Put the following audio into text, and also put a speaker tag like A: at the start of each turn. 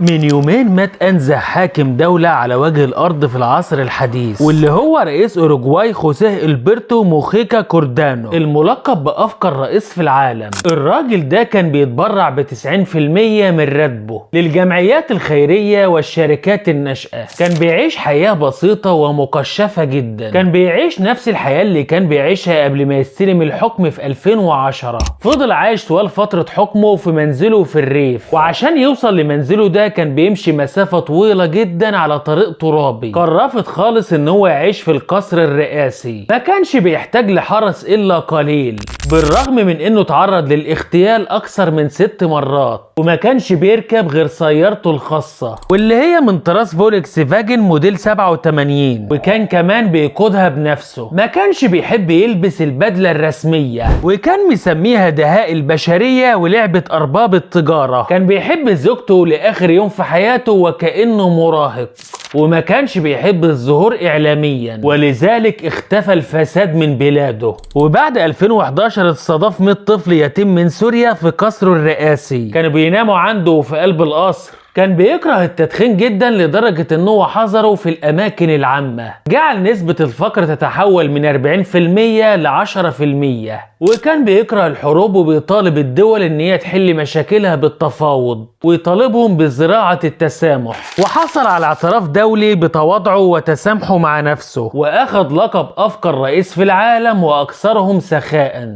A: من يومين مات أنزه حاكم دولة على وجه الأرض في العصر الحديث، واللي هو رئيس أوروجواي خوسيه إلبرتو موخيكا كوردانو، الملقب بأفقر رئيس في العالم. الراجل ده كان بيتبرع ب90% من راتبه للجمعيات الخيرية والشركات الناشئة. كان بيعيش حياة بسيطة ومكشفة جدا، كان بيعيش نفس الحياة اللي كان بيعيشها قبل ما يستلم الحكم في 2010. فضل عايش طوال فترة حكمه في منزله في الريف، وعشان يوصل لمنزله ده كان بيمشي مسافة طويلة جدا على طريق ترابي. كان رافض خالص ان هو يعيش في القصر الرئاسي، ما كانش بيحتاج لحرس الا قليل، بالرغم من انه تعرض للاغتيال اكثر من 6 مرات، وما كانش بيركب غير سيارته الخاصة واللي هي من طراز فولكس فاجن موديل 87، وكان كمان بيقودها بنفسه. ما كانش بيحب يلبس البدلة الرسمية، وكان مسميها دهاء البشرية ولعبة ارباب التجارة. كان بيحب زوجته لاخر يوم في حياته وكأنه مراهق، وما كانش بيحب الظهور اعلاميا، ولذلك اختفى الفساد من بلاده. وبعد 2011 استضاف 100 طفل يتيم من سوريا في قصره الرئاسي، كانوا بيناموا عنده في قلب القصر. كان بيكره التدخين جدا لدرجة انه حظره في الاماكن العامة، جعل نسبة الفقر تتحول من 40% ل 10%. وكان بيكره الحروب وبيطالب الدول ان هي تحل مشاكلها بالتفاوض، ويطالبهم بزراعة التسامح. وحصل على اعتراف دولي بتواضعه وتسامحه مع نفسه، واخد لقب افقر رئيس في العالم واكثرهم سخاء.